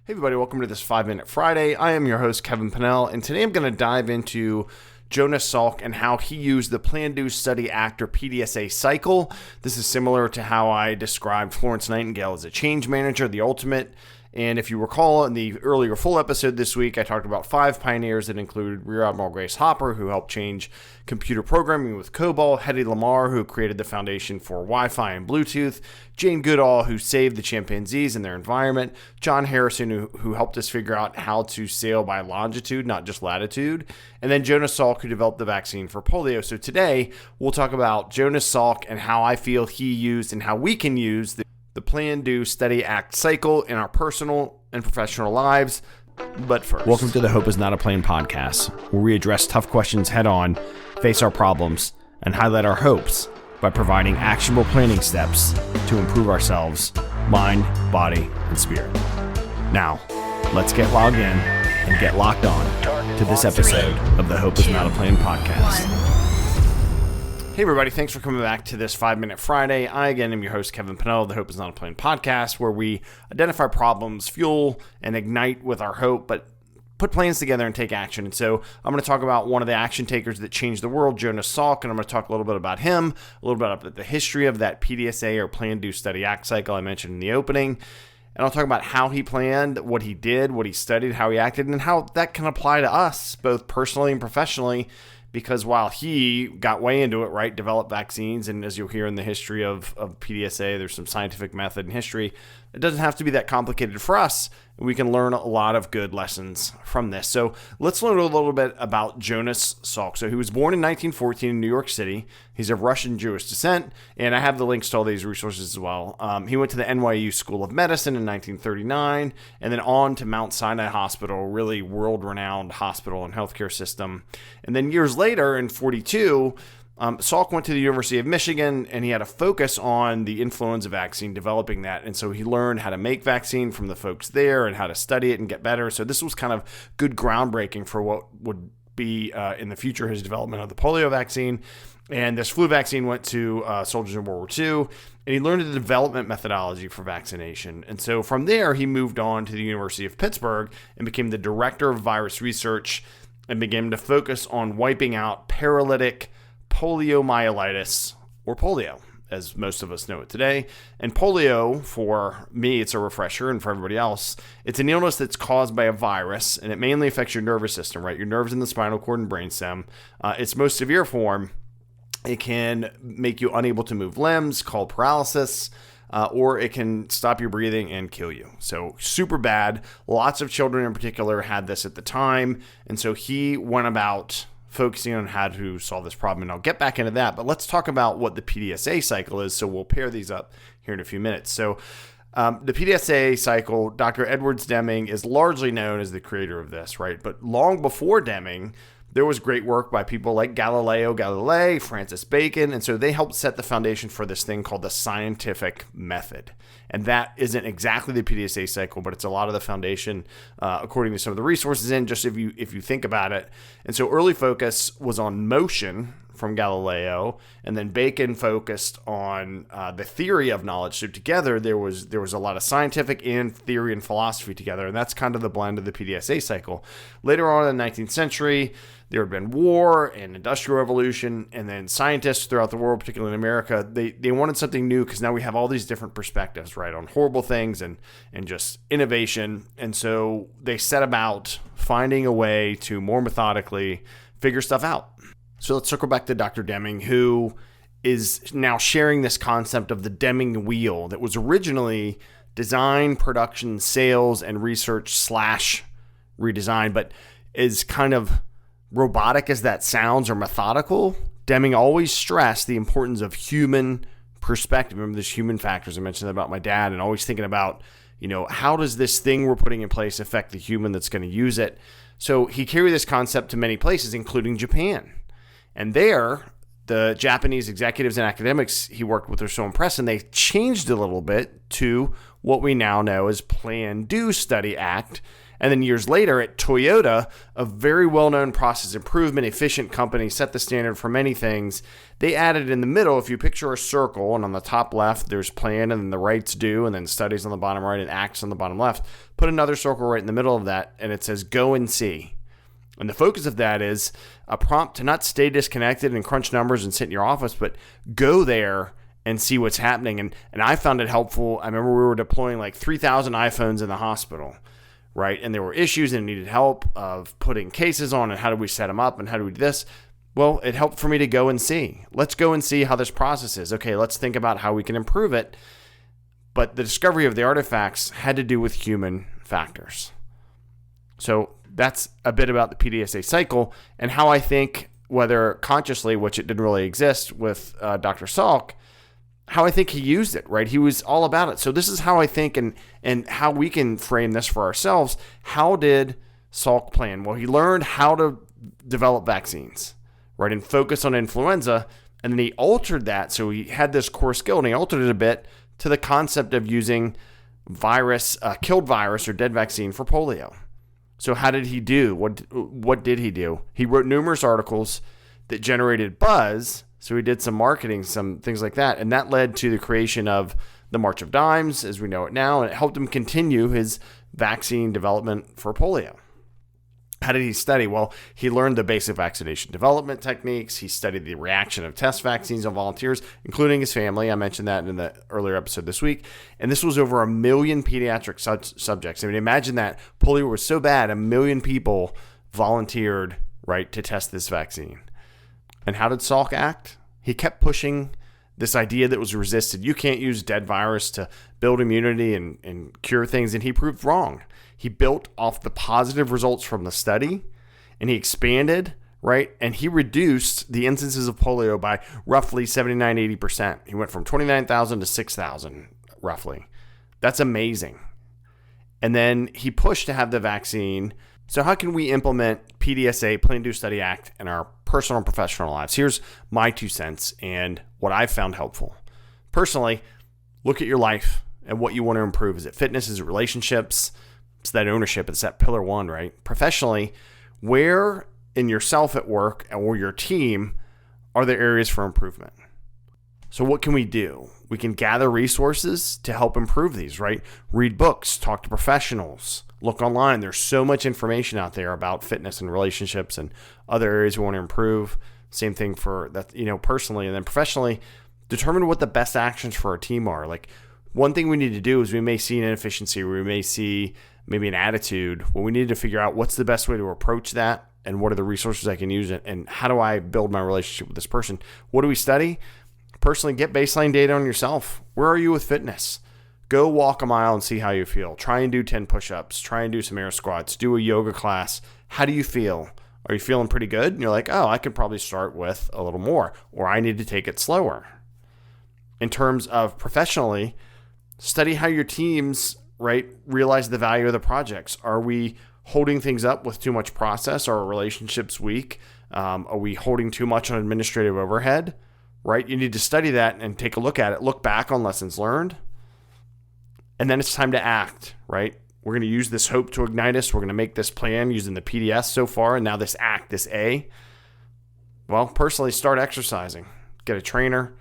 Hey everybody, welcome to this 5-Minute Friday. I am your host, Kevin Pennell, and today I'm going to dive into Jonas Salk and how he used the Plan, Do, Study, Act, or PDSA cycle. This is similar to how I described Florence Nightingale as a change manager, the ultimate. And if you recall, in the earlier full episode this week, I talked about 5 pioneers that included Rear Admiral Grace Hopper, who helped change computer programming with COBOL, Hedy Lamarr, who created the foundation for Wi-Fi and Bluetooth, Jane Goodall, who saved the chimpanzees and their environment, John Harrison, who helped us figure out how to sail by longitude, not just latitude, and then Jonas Salk, who developed the vaccine for polio. So today, we'll talk about Jonas Salk and how I feel he used and how we can use the Plan, Do, Study, Act cycle in our personal and professional lives. But first, welcome to the Hope is Not a Plane podcast, where we address tough questions head on, face our problems, and highlight our hopes by providing actionable planning steps to improve ourselves, mind, body, and spirit. Now, let's get logged in and get locked on to this episode of the Hope is Not a Plane podcast. Hey everybody, thanks for coming back to this 5-Minute Friday. I again am your host, Kevin Pennell of the Hope is Not a Plane podcast, where we identify problems, fuel, and ignite with our hope, but put plans together and take action. And so I'm going to talk about one of the action takers that changed the world, Jonas Salk, and I'm going to talk a little bit about him, a little bit about the history of that PDSA or Plan, Do, Study, Act cycle I mentioned in the opening. And I'll talk about how he planned, what he did, what he studied, how he acted, and how that can apply to us, both personally and professionally. Because while he got way into it, right, developed vaccines, and as you'll hear in the history of PDSA, there's some scientific method and history. It doesn't have to be that complicated for us. We can learn a lot of good lessons from this. So let's learn a little bit about Jonas Salk. So he was born in 1914 in New York City. He's of Russian Jewish descent, and I have the links to all these resources as well. He went to the NYU School of Medicine in 1939, and then on to Mount Sinai Hospital, really world-renowned hospital and healthcare system. And then years later, in 1942, Salk went to the University of Michigan, and he had a focus on the influenza vaccine, developing that. And so he learned how to make vaccine from the folks there and how to study it and get better. So this was kind of good groundbreaking for what would be in the future his development of the polio vaccine. And this flu vaccine went to soldiers in World War II, and he learned the development methodology for vaccination. And so from there, he moved on to the University of Pittsburgh and became the director of virus research and began to focus on wiping out paralytic poliomyelitis, or polio, as most of us know it today. And polio, for me, it's a refresher, and for everybody else, it's an illness that's caused by a virus, and it mainly affects your nervous system, right? Your nerves in the spinal cord and brainstem. Its most severe form, it can make you unable to move limbs, called paralysis, or it can stop your breathing and kill you. So super bad. Lots of children in particular had this at the time, and so he went about focusing on how to solve this problem, and I'll get back into that. But let's talk about what the PDSA cycle is, so we'll pair these up here in a few minutes. So the PDSA cycle, Dr. Edwards Deming is largely known as the creator of this, right? But long before Deming, there was great work by people like Galileo Galilei, Francis Bacon, and so they helped set the foundation for this thing called the scientific method. And that isn't exactly the PDSA cycle, but it's a lot of the foundation, according to some of the resources in, just if you think about it. And so early focus was on motion from Galileo, and then Bacon focused on the theory of knowledge. So together there was a lot of scientific and theory and philosophy together, and that's kind of the blend of the PDSA cycle. Later on in the 19th century, there had been war and industrial revolution, and then scientists throughout the world, particularly in America, they wanted something new because now we have all these different perspectives, right, on horrible things and just innovation. And so they set about finding a way to more methodically figure stuff out. So let's circle back to Dr. Deming, who is now sharing this concept of the Deming wheel that was originally design, production, sales, and research / redesign, but is kind of robotic as that sounds, or methodical. Deming always stressed the importance of human perspective. Remember, there's human factors. I mentioned that about my dad, and always thinking about, how does this thing we're putting in place affect the human that's going to use it? So he carried this concept to many places, including Japan. And there, the Japanese executives and academics he worked with were so impressed, and they changed a little bit to what we now know as Plan, Do, Study, Act. And then years later at Toyota, a very well-known process improvement, efficient company, set the standard for many things. They added in the middle, if you picture a circle, and on the top left, there's plan, and then the right's do, and then studies on the bottom right, and acts on the bottom left. Put another circle right in the middle of that, and it says go and see. And the focus of that is a prompt to not stay disconnected and crunch numbers and sit in your office, but go there and see what's happening. And I found it helpful. I remember we were deploying like 3,000 iPhones in the hospital, right? And there were issues and needed help of putting cases on and how do we set them up and how do we do this? Well, it helped for me to go and see. Let's go and see how this process is. Okay, let's think about how we can improve it. But the discovery of the artifacts had to do with human factors. So that's a bit about the PDSA cycle and how I think, whether consciously, which it didn't really exist with Dr. Salk, how I think he used it, right? He was all about it. So this is how I think and how we can frame this for ourselves. How did Salk plan? Well, he learned how to develop vaccines, right, and focus on influenza. And then he altered that. So he had this core skill and he altered it a bit to the concept of using killed virus or dead vaccine for polio. So how did he do? What did he do? He wrote numerous articles that generated buzz. So he did some marketing, some things like that. And that led to the creation of the March of Dimes as we know it now. And it helped him continue his vaccine development for polio. How did he study? Well, he learned the basic vaccination development techniques. He studied the reaction of test vaccines on volunteers, including his family. I mentioned that in the earlier episode this week. And this was over 1 million pediatric subjects. I mean, imagine that. Polio was so bad, 1 million people volunteered, right, to test this vaccine. And how did Salk act? He kept pushing this idea that was resisted. You can't use dead virus to build immunity and cure things. And he proved wrong. He built off the positive results from the study and he expanded, right? And he reduced the instances of polio by roughly 79, 80%. He went from 29,000 to 6,000 roughly. That's amazing. And then he pushed to have the vaccine. So how can we implement PDSA, Plan, Do, Study, Act, in our personal and professional lives? Here's my 2 cents and what I've found helpful. Personally, look at your life and what you want to improve. Is it fitness? Is it relationships? It's that ownership. It's that pillar 1, right? Professionally, where in yourself at work or your team are there areas for improvement? So what can we do? We can gather resources to help improve these, right? Read books, talk to professionals, look online. There's so much information out there about fitness and relationships and other areas we want to improve. Same thing for that, personally. And then professionally, determine what the best actions for our team are. Like, one thing we need to do is we may see an inefficiency, or we may see maybe an attitude. Well, we need to figure out what's the best way to approach that and what are the resources I can use and how do I build my relationship with this person? What do we study? Personally, get baseline data on yourself. Where are you with fitness? Go walk a mile and see how you feel. Try and do 10 push-ups. Try and do some air squats. Do a yoga class. How do you feel? Are you feeling pretty good? And you're like, oh, I could probably start with a little more, or I need to take it slower. In terms of professionally, study how your teams, right, realize the value of the projects. Are we holding things up with too much process? Are our relationships weak? Are we holding too much on administrative overhead? Right? You need to study that and take a look at it. Look back on lessons learned. And then it's time to act, right? We're going to use this hope to ignite us. We're going to make this plan using the PDS so far. And now this act, this A. Well, personally, start exercising. Get a trainer.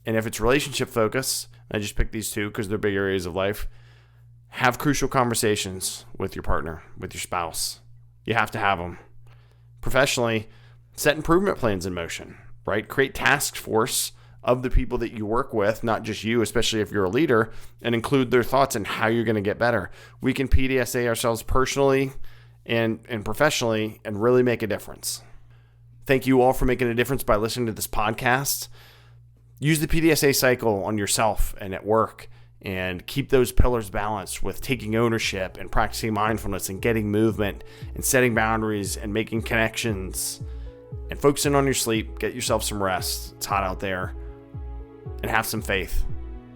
And if it's relationship focus, I just picked these 2 because they're big areas of life. Have crucial conversations with your partner, with your spouse. You have to have them. Professionally, set improvement plans in motion, right? Create task force of the people that you work with, not just you, especially if you're a leader, and include their thoughts and how you're going to get better. We can PDSA ourselves personally and professionally and really make a difference. Thank you all for making a difference by listening to this podcast. Use the PDSA cycle on yourself and at work and keep those pillars balanced with taking ownership and practicing mindfulness and getting movement and setting boundaries and making connections and focusing on your sleep. Get yourself some rest. It's hot out there. And have some faith.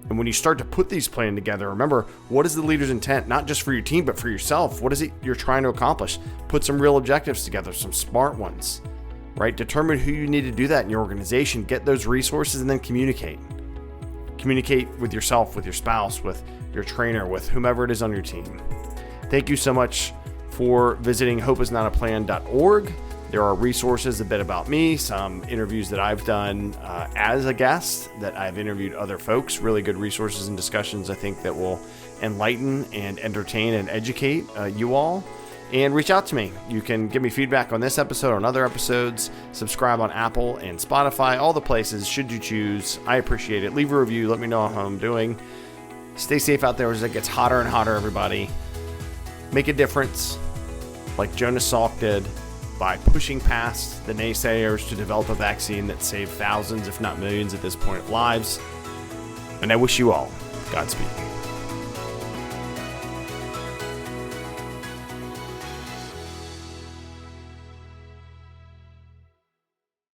And when you start to put these plans together, remember, what is the leader's intent? Not just for your team, but for yourself. What is it you're trying to accomplish? Put some real objectives together, some smart ones. right? Determine who you need to do that in your organization, get those resources, and then communicate. Communicate with yourself, with your spouse, with your trainer, with whomever it is on your team. Thank you so much for visiting hopeisnotaplan.org. There are resources, a bit about me, some interviews that I've done as a guest, that I've interviewed other folks, really good resources and discussions I think that will enlighten and entertain and educate you all. And reach out to me. You can give me feedback on this episode, on other episodes, subscribe on Apple and Spotify, all the places should you choose. I appreciate it. Leave a review, let me know how I'm doing. Stay safe out there as it gets hotter and hotter, everybody. Make a difference like Jonas Salk did, by pushing past the naysayers to develop a vaccine that saved thousands, if not millions at this point, of lives. And I wish you all Godspeed.